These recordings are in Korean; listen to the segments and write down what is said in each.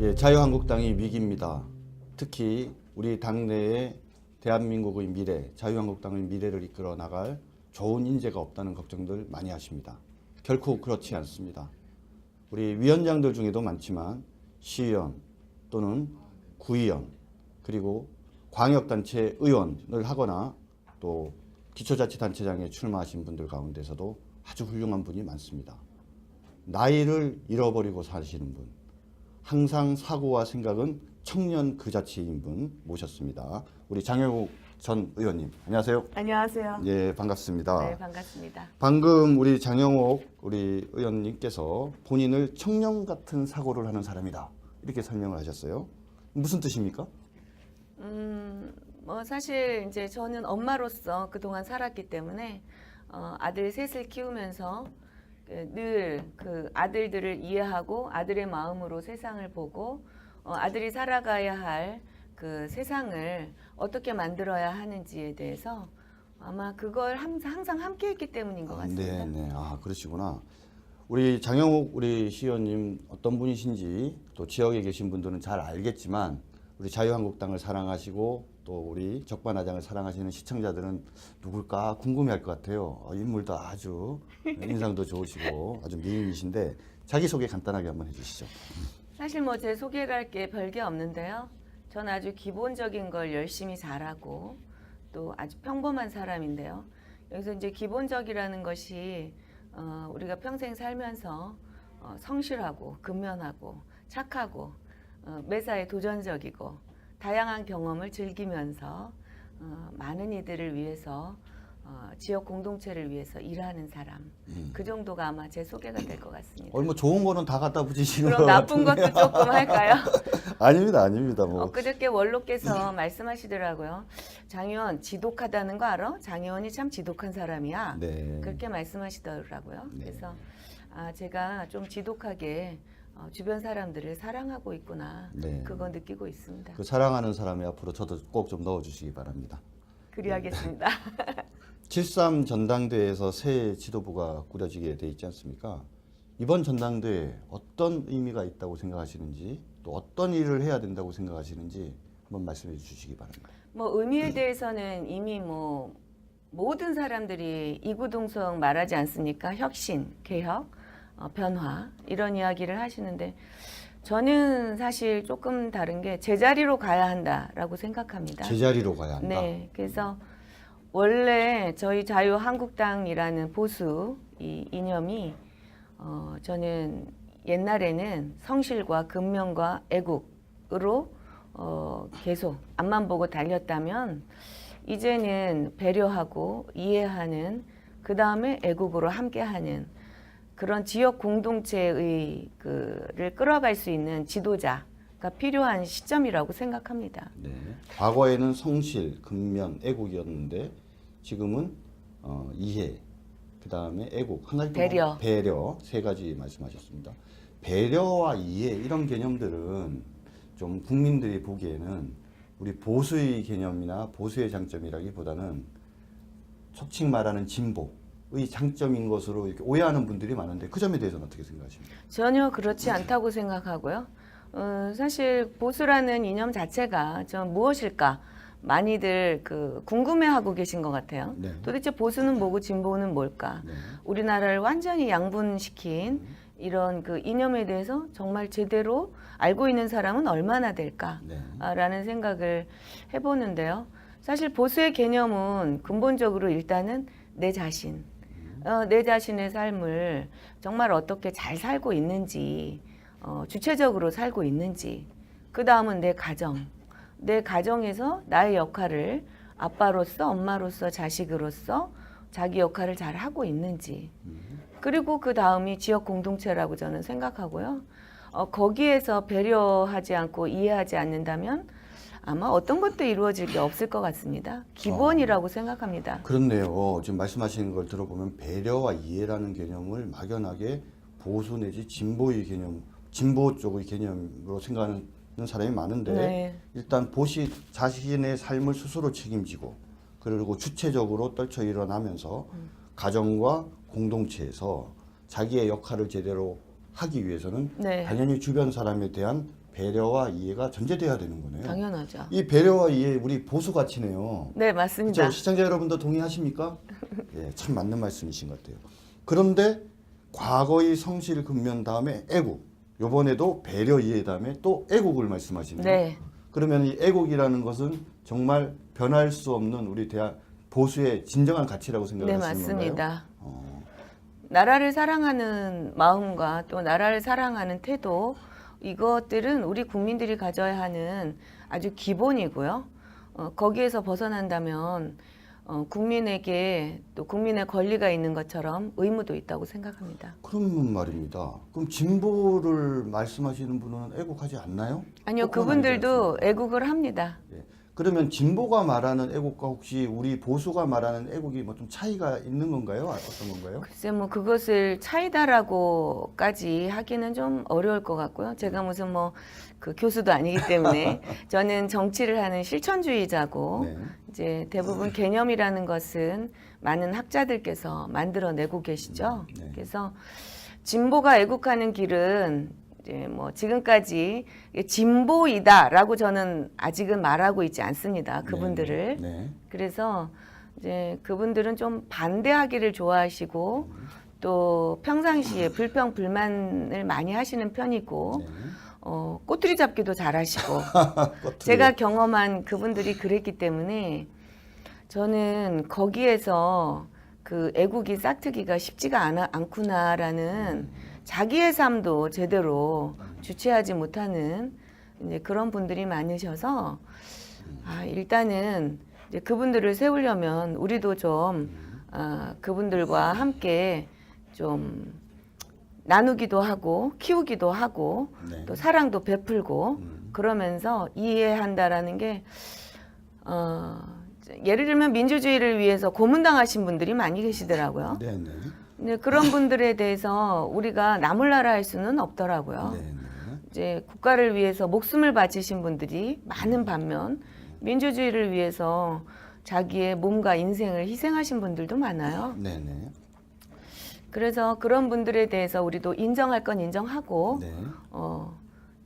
예, 자유한국당이 위기입니다. 특히 우리 당내에 대한민국의 미래, 자유한국당의 미래를 이끌어 나갈 좋은 인재가 없다는 걱정들 많이 하십니다. 결코 그렇지 않습니다. 우리 위원장들 중에도 많지만 시의원 또는 구의원 그리고 광역단체 의원을 하거나 또 기초자치단체장에 출마하신 분들 가운데서도 아주 훌륭한 분이 많습니다. 나이를 잃어버리고 사시는 분, 항상 사고와 생각은 청년 그 자체인 분 모셨습니다. 우리 장영욱 전 의원님, 안녕하세요. 안녕하세요. 예, 반갑습니다. 네, 반갑습니다. 방금 우리 장영욱 우리 의원님께서 본인을 청년 같은 사고를 하는 사람이다 이렇게 설명을 하셨어요. 무슨 뜻입니까? 뭐 사실 이제 저는 엄마로서 그동안 살았기 때문에 아들 셋을 키우면서 늘 그 아들들을 이해하고 아들의 마음으로 세상을 보고 아들이 살아가야 할 그 세상을 어떻게 만들어야 하는지에 대해서 아마 그걸 항상 함께했기 때문인 것 같습니다. 네. 아, 그러시구나. 우리 장영욱 우리 시의원님 어떤 분이신지 또 지역에 계신 분들은 잘 알겠지만 우리 자유한국당을 사랑하시고 또 우리 적반하장을 사랑하시는 시청자들은 누굴까 궁금해할 것 같아요. 인물도 아주 인상도 좋으시고 아주 미인이신데 자기소개 간단하게 한번 해주시죠. 사실 뭐 제 소개할 게 별게 없는데요. 전 아주 기본적인 걸 열심히 잘하고 또 아주 평범한 사람인데요. 여기서 이제 기본적이라는 것이 우리가 평생 살면서 성실하고 근면하고 착하고 매사에 도전적이고 다양한 경험을 즐기면서 많은 이들을 위해서 지역 공동체를 위해서 일하는 사람 그 정도가 아마 제 소개가 될 것 같습니다. 뭐 좋은 거는 다 갖다 붙이시는 그럼 것 나쁜 같은데요. 것도 조금 할까요? 아닙니다. 뭐 엊그저께 원로께서 말씀하시더라고요. 장 의원 지독하다는 거 알아? 장 의원이 참 지독한 사람이야. 네. 그렇게 말씀하시더라고요. 네. 그래서 제가 좀 지독하게 주변 사람들을 사랑하고 있구나. 네. 그거 느끼고 있습니다. 그 사랑하는 사람이 앞으로 저도 꼭 좀 넣어주시기 바랍니다. 그리하겠습니다. 7.3 전당대회에서 새 지도부가 꾸려지게 돼 있지 않습니까? 이번 전당대회 어떤 의미가 있다고 생각하시는지 또 어떤 일을 해야 된다고 생각하시는지 한번 말씀해 주시기 바랍니다. 뭐 의미에 대해서는 이미 뭐 모든 사람들이 이구동성 말하지 않습니까? 혁신, 개혁, 변화 이런 이야기를 하시는데 저는 사실 조금 다른 게 제자리로 가야 한다라고 생각합니다. 제자리로 가야 한다. 네, 그래서 원래 저희 자유한국당이라는 보수 이 이념이 저는 옛날에는 성실과 근면과 애국으로 계속 앞만 보고 달렸다면 이제는 배려하고 이해하는 그 다음에 애국으로 함께하는 그런 지역 공동체의 그를 끌어갈 수 있는 지도자가 필요한 시점이라고 생각합니다. 네. 과거에는 성실, 근면, 애국이었는데 지금은 이해, 그 다음에 애국, 한 가지 더 배려 세 가지 말씀하셨습니다. 배려와 이해 이런 개념들은 좀 국민들이 보기에는 우리 보수의 개념이나 보수의 장점이라기보다는 속칭 말하는 진보의 장점인 것으로 이렇게 오해하는 분들이 많은데 그 점에 대해서는 어떻게 생각하십니까? 전혀 그렇지 않다고 생각하고요. 사실 보수라는 이념 자체가 좀 무엇일까 많이들 궁금해하고 계신 것 같아요. 네. 도대체 보수는 뭐고 진보는 뭘까? 네. 우리나라를 완전히 양분시킨 이런 그 이념에 대해서 정말 제대로 알고 있는 사람은 얼마나 될까라는 생각을 해보는데요. 사실 보수의 개념은 근본적으로 일단은 내 자신, 내 자신의 삶을 정말 어떻게 잘 살고 있는지, 주체적으로 살고 있는지, 그 다음은 내 가정, 내 가정에서 나의 역할을 아빠로서, 엄마로서, 자식으로서 자기 역할을 잘 하고 있는지, 그리고 그 다음이 지역 공동체라고 저는 생각하고요. 거기에서 배려하지 않고 이해하지 않는다면 아마 어떤 것도 이루어질 게 없을 것 같습니다. 기본이라고 생각합니다. 그렇네요. 지금 말씀하시는 걸 들어보면 배려와 이해라는 개념을 막연하게 보수 내지 진보의 개념, 진보 쪽의 개념으로 생각하는 사람이 많은데 네. 일단 보시 자신의 삶을 스스로 책임지고 그리고 주체적으로 떨쳐 일어나면서 가정과 공동체에서 자기의 역할을 제대로 하기 위해서는 네. 당연히 주변 사람에 대한 배려와 이해가 전제돼야 되는 거네요. 당연하죠. 이 배려와 이해 우리 보수 가치네요. 네, 맞습니다. 그렇죠? 시청자 여러분도 동의하십니까? 예, 참 맞는 말씀이신 것 같아요. 그런데 과거의 성실 근면 다음에 애국, 요번에도 배려 이해 다음에 또 애국을 말씀하시네요. 네. 그러면 이 애국이라는 것은 정말 변할 수 없는 우리 보수의 진정한 가치라고 네, 생각하시는 건가요? 맞습니다. 나라를 사랑하는 마음과 또 나라를 사랑하는 태도, 이것들은 우리 국민들이 가져야 하는 아주 기본이고요. 거기에서 벗어난다면 국민에게 또 국민의 권리가 있는 것처럼 의무도 있다고 생각합니다. 그러면 말입니다. 그럼 진보를 말씀하시는 분은 애국하지 않나요? 아니요, 그건 아니지 그분들도 않습니까? 애국을 합니다. 예. 그러면 진보가 말하는 애국과 혹시 우리 보수가 말하는 애국이 뭐 좀 차이가 있는 건가요? 어떤 건가요? 글쎄 뭐 그것을 차이다라고까지 하기는 좀 어려울 것 같고요. 제가 무슨 뭐 그 교수도 아니기 때문에 저는 정치를 하는 실천주의자고 네. 이제 대부분 개념이라는 것은 많은 학자들께서 만들어내고 계시죠. 네. 그래서 진보가 애국하는 길은 이제 뭐 지금까지 진보이다라고 저는 아직은 말하고 있지 않습니다. 그분들을. 네. 그래서 이제 그분들은 좀 반대하기를 좋아하시고 또 평상시에 불평 불만을 많이 하시는 편이고 네. 꼬투리 잡기도 잘하시고 꼬투리. 제가 경험한 그분들이 그랬기 때문에 저는 거기에서 그 애국이 싹트기가 쉽지가 않구나라는 자기의 삶도 제대로 주체하지 못하는 이제 그런 분들이 많으셔서 일단은 이제 그분들을 세우려면 우리도 좀 그분들과 함께 좀 나누기도 하고 키우기도 하고 네. 또 사랑도 베풀고 그러면서 이해한다라는 게 예를 들면 민주주의를 위해서 고문당하신 분들이 많이 계시더라고요. 네, 네. 근데 그런 분들에 대해서 우리가 나몰라라 할 수는 없더라고요. 네, 네. 이제 국가를 위해서 목숨을 바치신 분들이 많은 반면 민주주의를 위해서 자기의 몸과 인생을 희생하신 분들도 많아요. 네, 네. 그래서 그런 분들에 대해서 우리도 인정할 건 인정하고 네.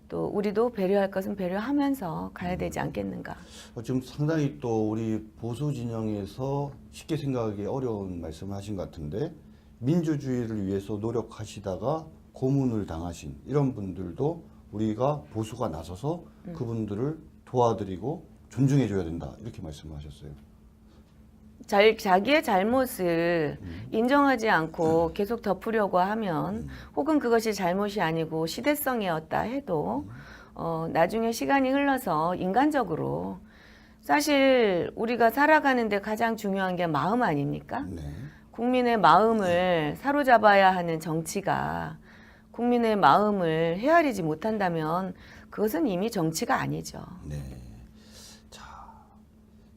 또 우리도 배려할 것은 배려하면서 가야 되지 않겠는가. 지금 상당히 또 우리 보수 진영에서 쉽게 생각하기 어려운 말씀을 하신 것 같은데 민주주의를 위해서 노력하시다가 고문을 당하신 이런 분들도 우리가 보수가 나서서 그분들을 도와드리고 존중해줘야 된다 이렇게 말씀하셨어요. 자기의 잘못을 인정하지 않고 계속 덮으려고 하면 혹은 그것이 잘못이 아니고 시대성이었다 해도 나중에 시간이 흘러서 인간적으로 사실 우리가 살아가는데 가장 중요한 게 마음 아닙니까? 네. 국민의 마음을 사로잡아야 하는 정치가 국민의 마음을 헤아리지 못한다면 그것은 이미 정치가 아니죠. 네. 자,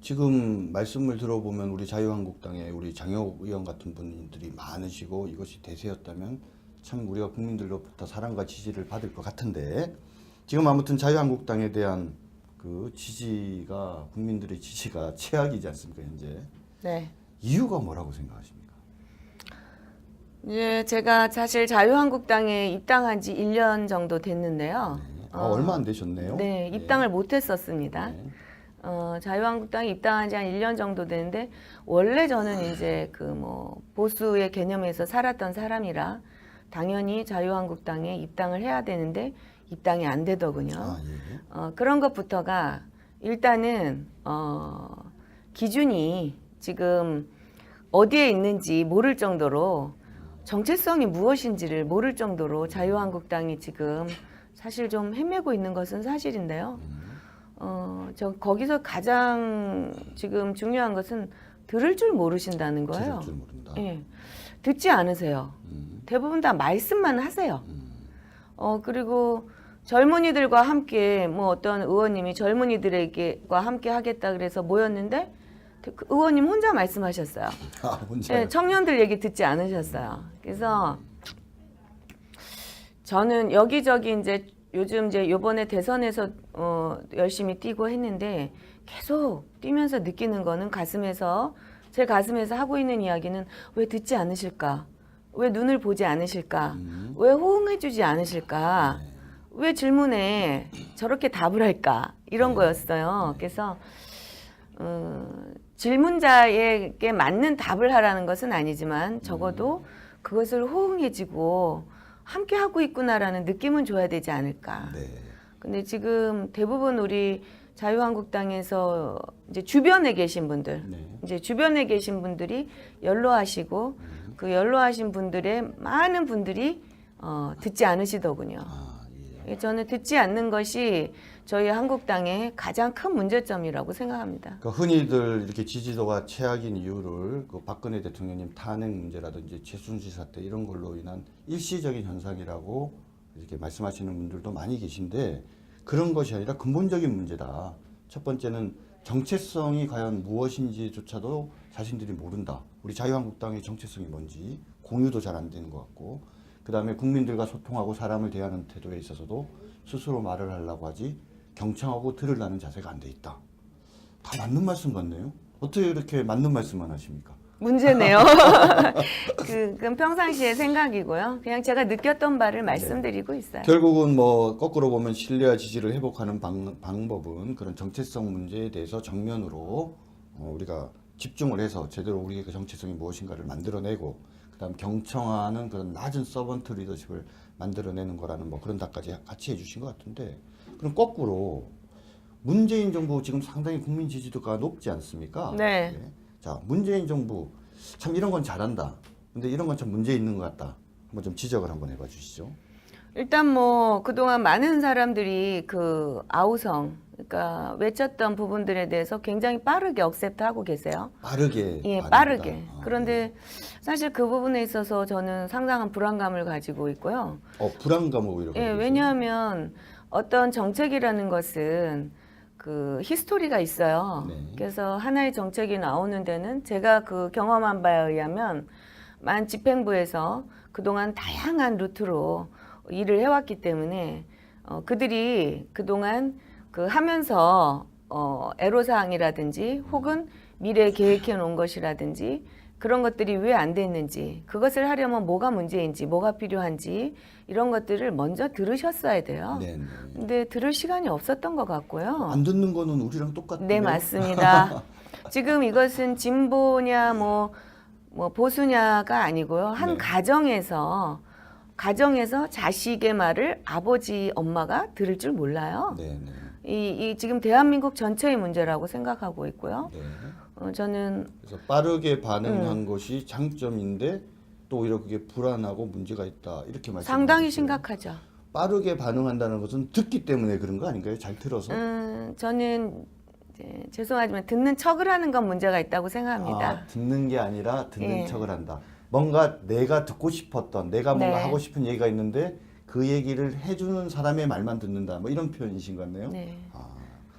지금 말씀을 들어보면 우리 자유한국당의 우리 장혁 의원 같은 분들이 많으시고 이것이 대세였다면 참 우리가 국민들로부터 사랑과 지지를 받을 것 같은데 지금 아무튼 자유한국당에 대한 그 지지가 국민들의 지지가 최악이지 않습니까 현재? 네. 이유가 뭐라고 생각하십니까? 예, 제가 사실 자유한국당에 입당한 지 1년 정도 됐는데요. 네. 얼마 안 되셨네요. 네, 입당을 못 했었습니다. 네. 자유한국당에 입당한 지 한 1년 정도 되는데 원래 저는 이제 그 뭐 보수의 개념에서 살았던 사람이라 당연히 자유한국당에 입당을 해야 되는데 입당이 안 되더군요. 예. 그런 것부터가 일단은 기준이 지금 어디에 있는지 모를 정도로 정체성이 무엇인지를 모를 정도로 자유한국당이 지금 사실 좀 헤매고 있는 것은 사실인데요. 저 거기서 가장 지금 중요한 것은 들을 줄 모르신다는 거예요. 들을 줄 모른다. 예, 듣지 않으세요. 대부분 다 말씀만 하세요. 그리고 젊은이들과 함께 뭐 어떤 의원님이 젊은이들에게과 함께 하겠다 그래서 모였는데 그 의원님 혼자 말씀하셨어요. 혼자. 네, 청년들 얘기 듣지 않으셨어요. 그래서 저는 여기저기 이제 요즘 이제 요번에 대선에서 열심히 뛰고 했는데 계속 뛰면서 느끼는 거는 제 가슴에서 하고 있는 이야기는 왜 듣지 않으실까? 왜 눈을 보지 않으실까? 왜 호응해주지 않으실까? 왜 질문에 저렇게 답을 할까 이런 네. 거였어요. 그래서 질문자에게 맞는 답을 하라는 것은 아니지만 적어도 그것을 호응해지고 함께 하고 있구나라는 느낌은 줘야 되지 않을까. 네. 근데 지금 대부분 우리 자유한국당에서 이제 주변에 계신 분들, 네. 이제 주변에 계신 분들이 연로하시고 그 연로하신 분들의 많은 분들이 듣지 않으시더군요. 아, 예. 저는 듣지 않는 것이 저희 한국당의 가장 큰 문제점이라고 생각합니다. 그러니까 흔히들 이렇게 지지도가 최악인 이유를 그 박근혜 대통령님 탄핵 문제라든지 최순실 사태 이런 걸로 인한 일시적인 현상이라고 이렇게 말씀하시는 분들도 많이 계신데 그런 것이 아니라 근본적인 문제다. 첫 번째는 정체성이 과연 무엇인지조차도 자신들이 모른다. 우리 자유한국당의 정체성이 뭔지 공유도 잘 안 되는 것 같고 그 다음에 국민들과 소통하고 사람을 대하는 태도에 있어서도 스스로 말을 하려고 하지 경청하고 들으려는 자세가 안 돼 있다. 다 맞는 말씀 같네요. 어떻게 이렇게 맞는 말씀만 하십니까? 문제네요. 그건 평상시의 생각이고요. 그냥 제가 느꼈던 바를 말씀드리고 있어요. 결국은 뭐 거꾸로 보면 신뢰와 지지를 회복하는 방법은 그런 정체성 문제에 대해서 정면으로 우리가 집중을 해서 제대로 우리의 그 정체성이 무엇인가를 만들어내고 그다음 경청하는 그런 낮은 서번트 리더십을 만들어내는 거라는 뭐 그런 답까지 같이 해주신 것 같은데 그럼 거꾸로 문재인 정부 지금 상당히 국민 지지도가 높지 않습니까? 네. 자, 문재인 정부 참 이런 건 잘한다. 근데 이런 건 참 문제 있는 것 같다. 한번 좀 지적을 한번 해봐 주시죠. 일단 뭐 그동안 많은 사람들이 그 아우성, 그러니까 외쳤던 부분들에 대해서 굉장히 빠르게 억셉트하고 계세요. 빠르게. 예, 반응한다. 빠르게. 아, 그런데 사실 그 부분에 있어서 저는 상당한 불안감을 가지고 있고요. 불안감을 오히려. 예, 가지고 왜냐하면 어떤 정책이라는 것은 그 히스토리가 있어요. 네. 그래서 하나의 정책이 나오는 데는 제가 그 경험한 바에 의하면 만 집행부에서 그동안 다양한 루트로 일을 해왔기 때문에 그들이 그동안 그 하면서 애로사항이라든지 혹은 미래에 계획해 놓은 것이라든지 그런 것들이 왜 안 됐는지 그것을 하려면 뭐가 문제인지 뭐가 필요한지 이런 것들을 먼저 들으셨어야 돼요. 네, 네. 근데 들을 시간이 없었던 것 같고요. 안 듣는 거는 우리랑 똑같네요. 네, 맞습니다. 지금 이것은 진보냐 뭐 보수냐가 아니고요. 한 네. 가정에서 자식의 말을 아버지 엄마가 들을 줄 몰라요. 네, 네. 이 지금 대한민국 전체의 문제라고 생각하고 있고요. 네. 저는 그래서 빠르게 반응한 것이 장점인데 또 오히려 그게 불안하고 문제가 있다. 이렇게 말씀. 상당히 심각하죠. 빠르게 반응한다는 것은 듣기 때문에 그런 거 아닌가요? 잘 들어서. 저는 이제 죄송하지만 듣는 척을 하는 건 문제가 있다고 생각합니다. 아, 듣는 게 아니라 듣는 예. 척을 한다. 뭔가 내가 듣고 싶었던, 내가 뭔가 네. 하고 싶은 얘기가 있는데 그 얘기를 해주는 사람의 말만 듣는다. 뭐 이런 표현이신 것 같네요. 네. 아,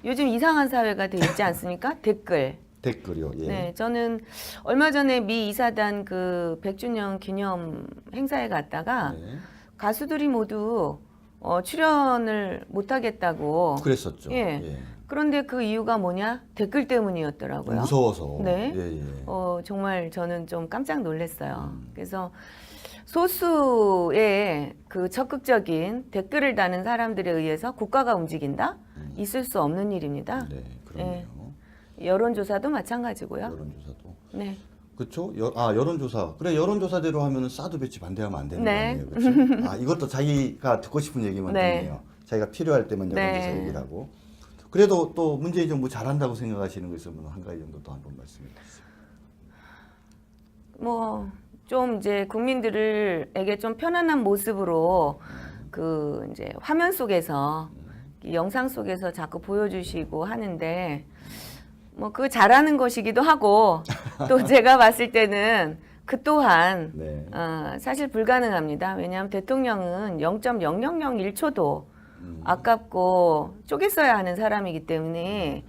요즘 이상한 사회가 돼 있지 않습니까? 댓글. 댓글이요. 예. 네, 저는 얼마 전에 미 이사단 그 100주년 기념 행사에 갔다가 네. 가수들이 모두 출연을 못 하겠다고. 그랬었죠. 예. 그런데 그 이유가 뭐냐? 댓글 때문이었더라고요. 무서워서. 네. 예, 예. 정말 저는 좀 깜짝 놀랐어요. 그래서 소수의 그 적극적인 댓글을 다는 사람들에 의해서 국가가 움직인다? 있을 수 없는 일입니다. 네, 그러네요. 여론조사도 마찬가지고요. 여론조사도. 네. 그렇죠? 여론조사. 그래, 여론조사대로 하면은 사드 배치 반대하면 안 되는 네. 거 아니에요? 그렇죠? 아, 이것도 자기가 듣고 싶은 얘기만 네. 듣네요. 자기가 필요할 때만 여론조사 네. 얘기를 하고. 그래도 또 문재인 정부 잘한다고 생각하시는 거 있으면 한 가지 정도 또 한번 말씀해 주세요. 뭐 좀 이제 국민들에게 좀 편안한 모습으로 그 이제 화면 속에서 이 영상 속에서 자꾸 보여주시고 하는데 뭐 그 잘하는 것이기도 하고 또 제가 봤을 때는 그 또한 네. 사실 불가능합니다. 왜냐하면 대통령은 0.0001초도 아깝고 쪼개 써야 하는 사람이기 때문에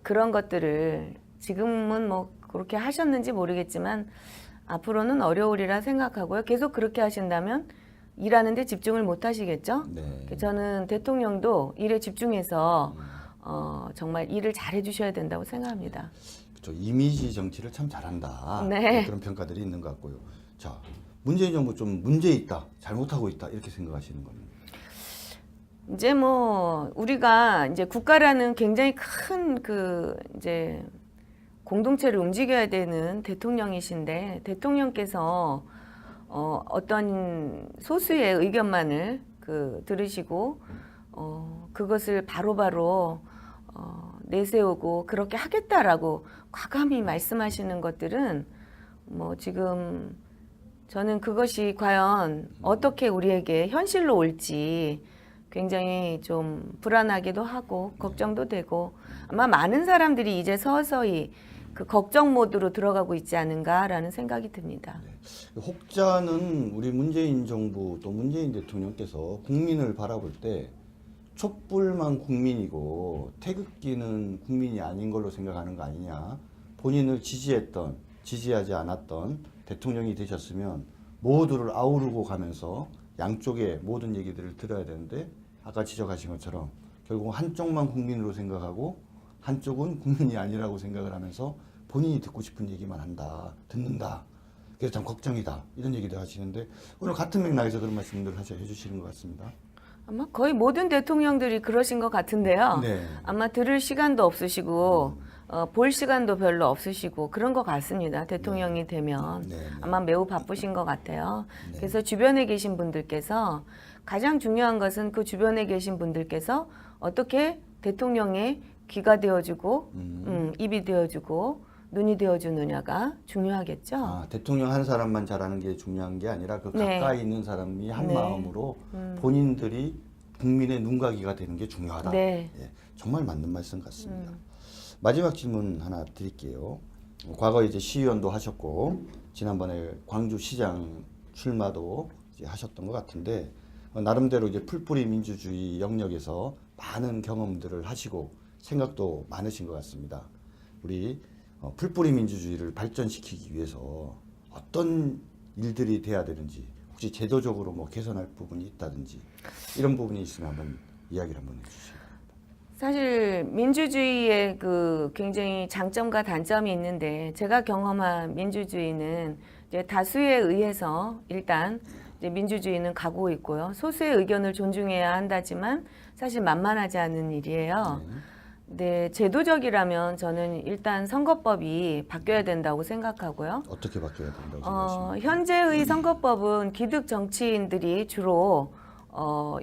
그런 것들을 지금은 뭐 그렇게 하셨는지 모르겠지만 앞으로는 어려우리라 생각하고요. 계속 그렇게 하신다면 일하는데 집중을 못 하시겠죠. 네. 저는 대통령도 일에 집중해서 정말 일을 잘 해주셔야 된다고 생각합니다. 그렇죠. 이미지 정치를 참 잘한다. 네. 그런 평가들이 있는 것 같고요. 자, 문재인 정부 좀 문제 있다, 잘못하고 있다 이렇게 생각하시는 거는? 이제 뭐 우리가 이제 국가라는 굉장히 큰 그 이제 공동체를 움직여야 되는 대통령이신데 대통령께서 어떤 소수의 의견만을 들으시고 그것을 바로바로 내세우고 그렇게 하겠다라고 과감히 말씀하시는 것들은 뭐 지금 저는 그것이 과연 어떻게 우리에게 현실로 올지 굉장히 좀 불안하기도 하고 걱정도 되고 아마 많은 사람들이 이제 서서히 그 걱정 모드로 들어가고 있지 않은가라는 생각이 듭니다. 혹자는 우리 문재인 정부 또 문재인 대통령께서 국민을 바라볼 때 촛불만 국민이고 태극기는 국민이 아닌 걸로 생각하는 거 아니냐. 본인을 지지했던 지지하지 않았던 대통령이 되셨으면 모두를 아우르고 가면서 양쪽의 모든 얘기들을 들어야 되는데 아까 지적하신 것처럼 결국 한쪽만 국민으로 생각하고 한쪽은 국민이 아니라고 생각을 하면서 본인이 듣고 싶은 얘기만 한다, 듣는다. 그래서 참 걱정이다. 이런 얘기도 하시는데 오늘 같은 맥락에서 그런 말씀들을 해주시는 것 같습니다. 아마 거의 모든 대통령들이 그러신 것 같은데요. 네. 아마 들을 시간도 없으시고 볼 시간도 별로 없으시고 그런 것 같습니다. 대통령이 되면 네, 네. 아마 매우 바쁘신 것 같아요. 네. 그래서 주변에 계신 분들께서 가장 중요한 것은 그 주변에 계신 분들께서 어떻게 대통령의 귀가 되어주고 입이 되어주고 눈이 되어주느냐가 중요하겠죠. 아, 대통령 한 사람만 잘하는 게 중요한 게 아니라 그 네. 가까이 있는 사람이 한 네. 마음으로 본인들이 국민의 눈과 귀가 되는 게 중요하다. 네. 예, 정말 맞는 말씀 같습니다. 마지막 질문 하나 드릴게요. 과거에 이제 시의원도 하셨고 지난번에 광주시장 출마도 이제 하셨던 것 같은데 나름대로 이제 풀뿌리 민주주의 영역에서 많은 경험들을 하시고 생각도 많으신 것 같습니다. 우리 풀뿌리 민주주의를 발전시키기 위해서 어떤 일들이 돼야 되는지 혹시 제도적으로 뭐 개선할 부분이 있다든지 이런 부분이 있으면 한번 이야기를 한번 해주시죠. 사실 민주주의의 그 굉장히 장점과 단점이 있는데 제가 경험한 민주주의는 이제 다수에 의해서 일단 이제 민주주의는 가고 있고요. 소수의 의견을 존중해야 한다지만 사실 만만하지 않은 일이에요. 네, 제도적이라면 저는 일단 선거법이 바뀌어야 된다고 생각하고요. 어떻게 바뀌어야 된다고 생각하십니까? 현재의 선거법은 기득 정치인들이 주로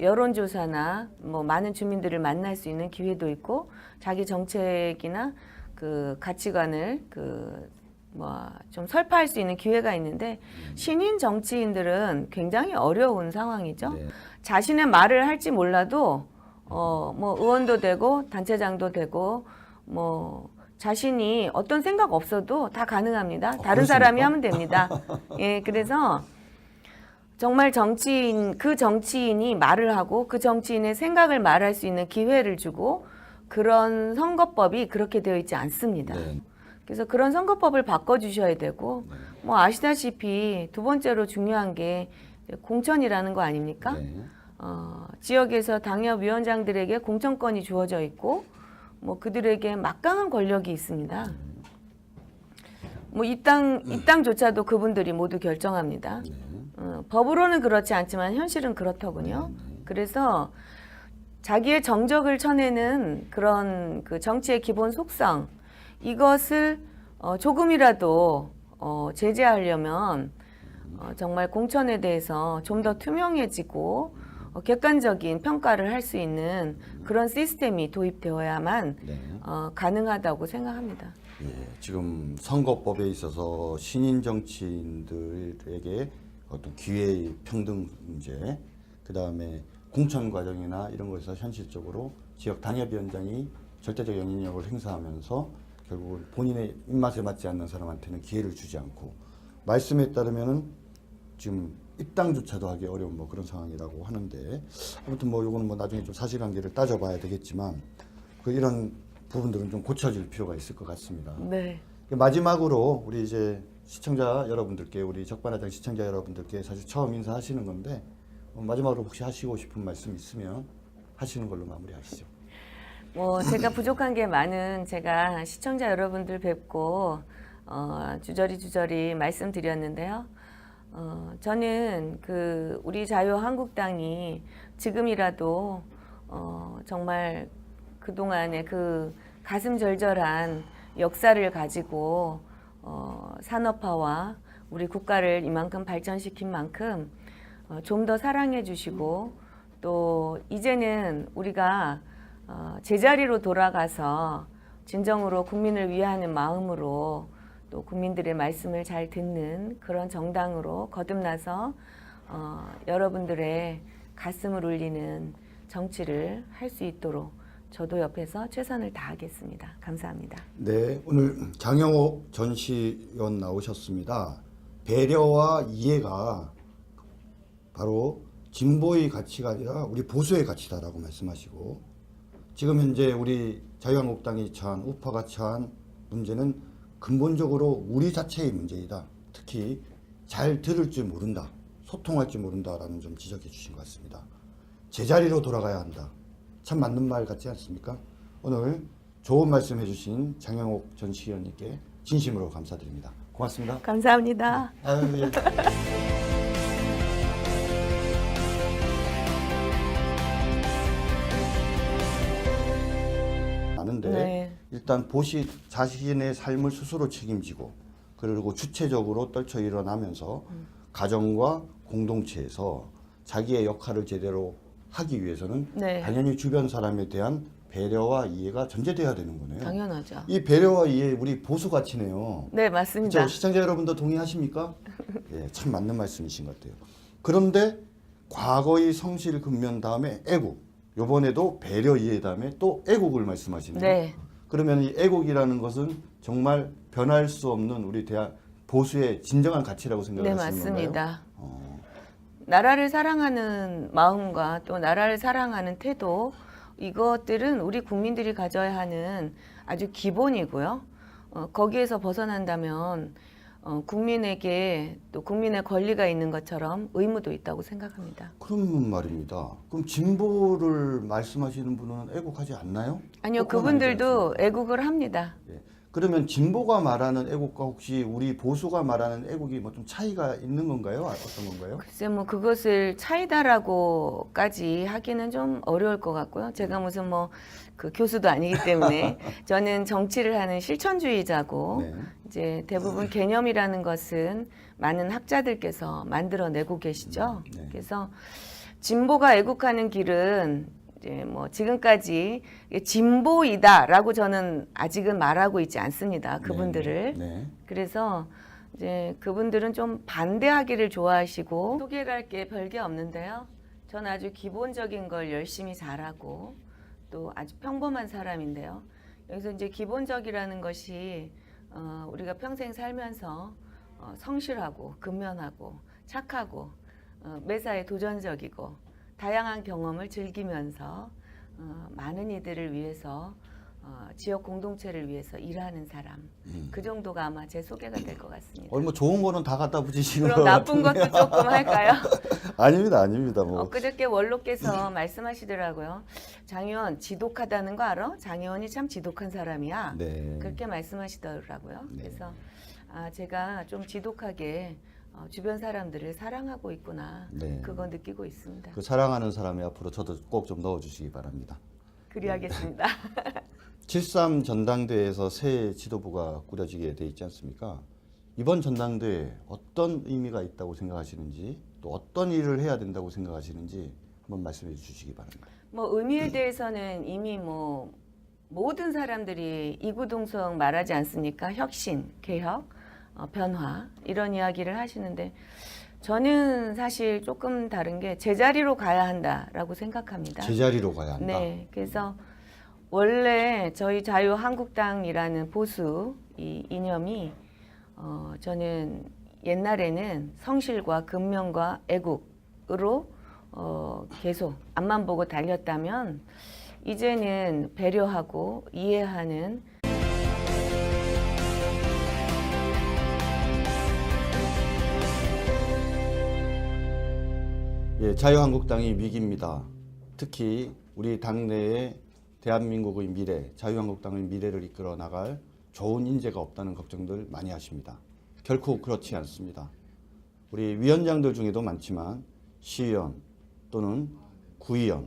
여론조사나 뭐 많은 주민들을 만날 수 있는 기회도 있고 자기 정책이나 그 가치관을 좀 설파할 수 있는 기회가 있는데 신인 정치인들은 굉장히 어려운 상황이죠. 네. 자신의 말을 할지 몰라도 뭐 의원도 되고 단체장도 되고 뭐 자신이 어떤 생각 없어도 다 가능합니다. 다른 사람이 하면 됩니다. 예, 그래서 정말 그 정치인이 말을 하고 그 정치인의 생각을 말할 수 있는 기회를 주고 그런 선거법이 그렇게 되어 있지 않습니다. 네. 그래서 그런 선거법을 바꿔주셔야 되고 뭐 아시다시피 두 번째로 중요한 게 공천이라는 거 아닙니까? 네. 지역에서 당협위원장들에게 공천권이 주어져 있고 뭐 그들에게 막강한 권력이 있습니다. 뭐 이 땅조차도 그분들이 모두 결정합니다. 법으로는 그렇지 않지만 현실은 그렇더군요. 그래서 자기의 정적을 쳐내는 그런 그 정치의 기본 속성 이것을 조금이라도 제재하려면 정말 공천에 대해서 좀 더 투명해지고 객관적인 평가를 할 수 있는 그런 시스템이 도입되어야만 네. 가능하다고 생각합니다. 예, 지금 선거법에 있어서 신인 정치인들에게 어떤 기회의 평등 문제, 그 다음에 공천 과정이나 이런 것에서 현실적으로 지역 당협위원장이 절대적 영향력을 행사하면서 결국은 본인의 입맛에 맞지 않는 사람한테는 기회를 주지 않고 말씀에 따르면은 지금 입당조차도 하기 어려운 뭐 그런 상황이라고 하는데 아무튼 뭐 이거는 뭐 나중에 좀 사실관계를 따져봐야 되겠지만 이런 부분들은 좀 고쳐질 필요가 있을 것 같습니다. 네. 마지막으로 우리 이제 시청자 여러분들께 우리 적반하장 시청자 여러분들께 사실 처음 인사하시는 건데 마지막으로 혹시 하시고 싶은 말씀 있으면 하시는 걸로 마무리하시죠. 뭐 제가 부족한 게 많은 제가 시청자 여러분들 뵙고 주저리 말씀드렸는데요. 저는 우리 자유한국당이 지금이라도 정말 그동안의 그 가슴 절절한 역사를 가지고 산업화와 우리 국가를 이만큼 발전시킨 만큼 좀 더 사랑해 주시고 또 이제는 우리가 제자리로 돌아가서 진정으로 국민을 위하는 마음으로 또 국민들의 말씀을 잘 듣는 그런 정당으로 거듭나서 여러분들의 가슴을 울리는 정치를 할 수 있도록 저도 옆에서 최선을 다하겠습니다. 감사합니다. 네, 오늘 장영옥 전시위원 나오셨습니다. 배려와 이해가 바로 진보의 가치가 아니라 우리 보수의 가치다라고 말씀하시고, 지금 현재 우리 자유한국당이 처한, 우파가 처한 문제는 근본적으로 우리 자체의 문제이다. 특히 잘 들을 줄 모른다, 소통할 줄 모른다라는 점 지적해 주신 것 같습니다. 제자리로 돌아가야 한다. 참 맞는 말 같지 않습니까? 오늘 좋은 말씀 해주신 장영옥 전시위원님께 진심으로 감사드립니다. 고맙습니다. 감사합니다. 아유, 예. 아는데 네. 일단 보시 자신의 삶을 스스로 책임지고 그리고 주체적으로 떨쳐 일어나면서 가정과 공동체에서 자기의 역할을 제대로 하기 위해서는 네. 당연히 주변 사람에 대한 배려와 이해가 전제돼야 되는 거네요. 당연하죠. 이 배려와 이해 우리 보수 가치네요. 네, 맞습니다. 그렇죠? 시청자 여러분도 동의하십니까? 예, 참 맞는 말씀이신 것 같아요. 그런데 과거의 성실 근면 다음에 애국, 이번에도 배려 이해 다음에 또 애국을 말씀하시네요. 네. 그러면 이 애국이라는 것은 정말 변할 수 없는 우리 보수의 진정한 가치라고 네, 생각하시는 건가요? 맞습니다. 나라를 사랑하는 마음과 또 나라를 사랑하는 태도, 이것들은 우리 국민들이 가져야 하는 아주 기본이고요. 거기에서 벗어난다면 국민에게 또 국민의 권리가 있는 것처럼 의무도 있다고 생각합니다. 그런 말입니다. 그럼 진보를 말씀하시는 분은 애국하지 않나요? 아니요, 꼭 그건 아니지 그분들도 않습니까? 애국을 합니다. 예. 그러면 진보가 말하는 애국과 혹시 우리 보수가 말하는 애국이 뭐 좀 차이가 있는 건가요? 어떤 건가요? 글쎄 뭐 그것을 차이다라고까지 하기는 좀 어려울 것 같고요. 제가 무슨 뭐 그 교수도 아니기 때문에 저는 정치를 하는 실천주의자고 네. 이제 대부분 개념이라는 것은 많은 학자들께서 만들어내고 계시죠. 네. 그래서 진보가 애국하는 길은 이제 뭐 지금까지 진보이다라고 저는 아직은 말하고 있지 않습니다. 그분들을. 네. 그래서 이제 그분들은 좀 반대하기를 좋아하시고 소개할 게 별게 없는데요. 전 아주 기본적인 걸 열심히 잘하고 또 아주 평범한 사람인데요. 여기서 이제 기본적이라는 것이 우리가 평생 살면서 성실하고 근면하고 착하고 매사에 도전적이고 다양한 경험을 즐기면서 많은 이들을 위해서 지역 공동체를 위해서 일하는 사람, 그 정도가 아마 제 소개가 될 것 같습니다. 뭐 좋은 거는 다 갖다 붙이시는 그럼 것 나쁜 같은데요. 것도 조금 할까요? 아닙니다. 뭐. 엊그저께 원로께서 말씀하시더라고요. 장 의원 지독하다는 거 알아? 장 의원이 참 지독한 사람이야. 네. 그렇게 말씀하시더라고요. 네. 그래서 제가 좀 지독하게 주변 사람들을 사랑하고 있구나. 네. 그거 느끼고 있습니다. 그 사랑하는 사람이 앞으로 저도 꼭 좀 넣어주시기 바랍니다. 그리하겠습니다. 7.3 전당대회에서 새 지도부가 꾸려지게 돼 있지 않습니까? 이번 전당대회 어떤 의미가 있다고 생각하시는지 또 어떤 일을 해야 된다고 생각하시는지 한번 말씀해 주시기 바랍니다. 뭐 의미에 대해서는 이미 뭐 모든 사람들이 이구동성 말하지 않습니까? 혁신, 개혁, 변화 이런 이야기를 하시는데 저는 사실 조금 다른 게 제자리로 가야 한다라고 생각합니다. 제자리로 가야 한다. 네, 그래서 원래 저희 자유한국당이라는 보수 이 이념이 저는 옛날에는 성실과 근면과 애국으로 계속 앞만 보고 달렸다면 이제는 배려하고 이해하는 예, 자유한국당이 위기입니다. 특히 우리 당내에 대한민국의 미래, 자유한국당의 미래를 이끌어 나갈 좋은 인재가 없다는 걱정들 많이 하십니다. 결코 그렇지 않습니다. 우리 위원장들 중에도 많지만 시의원 또는 구의원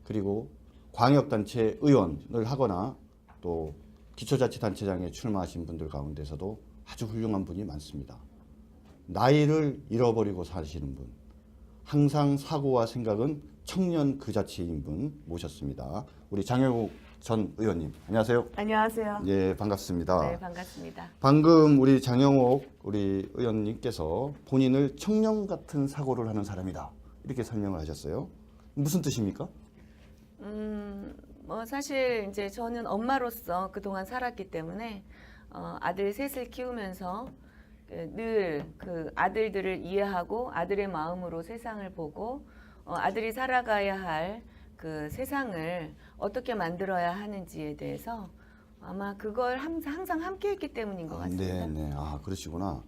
그리고 광역단체 의원을 하거나 또 기초자치단체장에 출마하신 분들 가운데서도 아주 훌륭한 분이 많습니다. 나이를 잃어버리고 사시는 분, 항상 사고와 생각은 청년 그 자체인 분 모셨습니다. 우리 장영욱 전 의원님, 안녕하세요. 안녕하세요. 예, 반갑습니다. 네, 반갑습니다. 방금 우리 장영욱 우리 의원님께서 본인을 청년 같은 사고를 하는 사람이다 이렇게 설명을 하셨어요. 무슨 뜻입니까? 뭐 사실 이제 저는 엄마로서 그동안 살았기 때문에 아들 셋을 키우면서 늘 그 아들들을 이해하고 아들의 마음으로 세상을 보고 아들이 살아가야 할 그 세상을 어떻게 만들어야 하는지에 대해서 아마 그걸 항상 함께했기 때문인 것 같습니다. 네. 아, 그러시구나.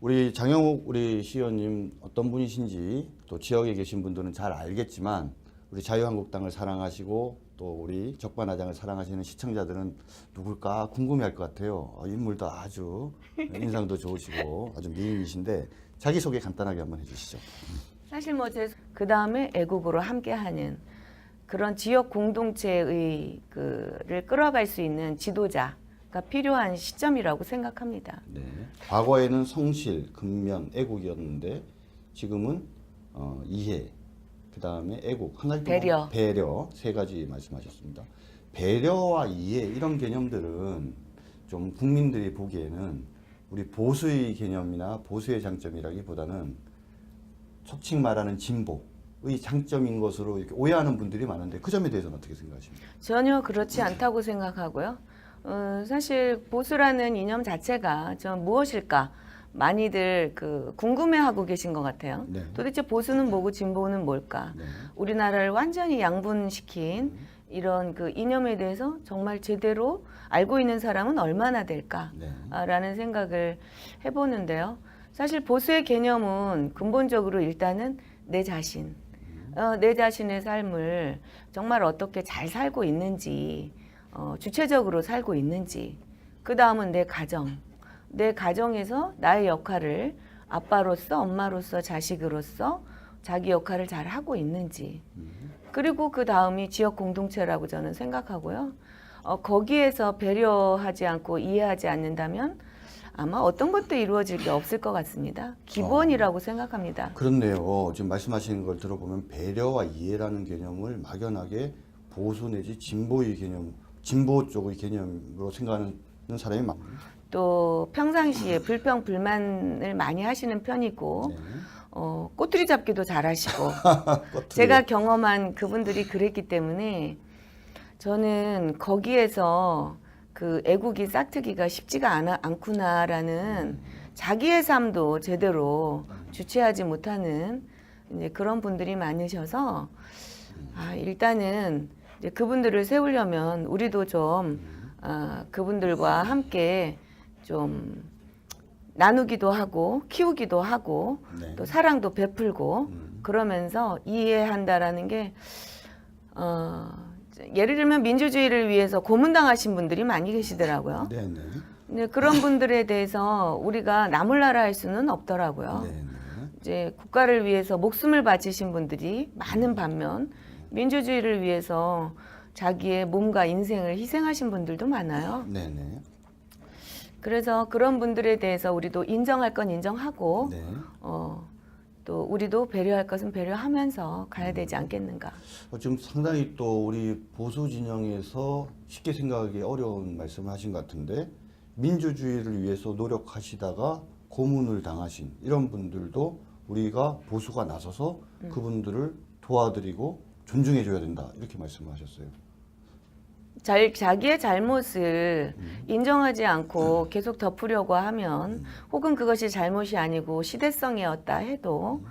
우리 장영욱 우리 시의원님 어떤 분이신지 또 지역에 계신 분들은 잘 알겠지만 우리 자유한국당을 사랑하시고 또 우리 적반하장을 사랑하시는 시청자들은 누굴까 궁금해할 것 같아요. 인물도 아주 인상도 좋으시고 아주 미인이신데 자기소개 간단하게 한번 해주시죠. 사실 뭐 그 다음에 애국으로 함께하는 그런 지역 공동체의 그를 끌어갈 수 있는 지도자가 필요한 시점이라고 생각합니다. 네. 과거에는 성실, 근면, 애국이었는데 지금은 이해, 그 다음에 애국, 한 가지 더 배려 세 가지 말씀하셨습니다. 배려와 이해 이런 개념들은 좀 국민들이 보기에는 우리 보수의 개념이나 보수의 장점이라기보다는 속칭 말하는 진보의 장점인 것으로 이렇게 오해하는 분들이 많은데 그 점에 대해서는 어떻게 생각하십니까? 전혀 그렇지 않다고 생각하고요. 사실 보수라는 이념 자체가 좀 무엇일까 많이들 그 궁금해하고 계신 것 같아요. 네. 도대체 보수는 뭐고 진보는 뭘까? 네. 우리나라를 완전히 양분시킨 이런 그 이념에 대해서 정말 제대로 알고 있는 사람은 얼마나 될까라는 생각을 해보는데요. 사실 보수의 개념은 근본적으로 일단은 내 자신, 내 자신의 삶을 정말 어떻게 잘 살고 있는지, 주체적으로 살고 있는지, 그 다음은 내 가정, 내 가정에서 나의 역할을 아빠로서, 엄마로서, 자식으로서 자기 역할을 잘 하고 있는지, 그리고 그 다음이 지역 공동체라고 저는 생각하고요. 거기에서 배려하지 않고 이해하지 않는다면 아마 어떤 것도 이루어질 게 없을 것 같습니다. 기본이라고 생각합니다. 그렇네요. 지금 말씀하시는 걸 들어보면 배려와 이해라는 개념을 막연하게 보수 내지 진보의 개념, 진보 쪽의 개념으로 생각하는 사람이 많아요. 또 평상시에 불평 불만을 많이 하시는 편이고 네. 꼬투리 잡기도 잘하시고 꼬투리. 제가 경험한 그분들이 그랬기 때문에 저는 거기에서 그 애국이 싹트기가 쉽지가 않구나라는 자기의 삶도 제대로 주체하지 못하는 이제 그런 분들이 많으셔서 일단은 이제 그분들을 세우려면 우리도 좀 그분들과 함께 좀 나누기도 하고 키우기도 하고 네. 또 사랑도 베풀고 그러면서 이해한다라는 게 예를 들면 민주주의를 위해서 고문당하신 분들이 많이 계시더라고요. 네네. 근데 그런 분들에 대해서 우리가 나몰라라 할 수는 없더라고요. 네네. 이제 국가를 위해서 목숨을 바치신 분들이 많은 반면 민주주의를 위해서 자기의 몸과 인생을 희생하신 분들도 많아요. 네네. 그래서 그런 분들에 대해서 우리도 인정할 건 인정하고 네. 또 우리도 배려할 것은 배려하면서 가야 되지 않겠는가. 지금 상당히 또 우리 보수 진영에서 쉽게 생각하기 어려운 말씀을 하신 것 같은데 민주주의를 위해서 노력하시다가 고문을 당하신 이런 분들도 우리가 보수가 나서서 그분들을 도와드리고 존중해줘야 된다 이렇게 말씀하셨어요. 자기의 잘못을 인정하지 않고 계속 덮으려고 하면 혹은 그것이 잘못이 아니고 시대성이었다 해도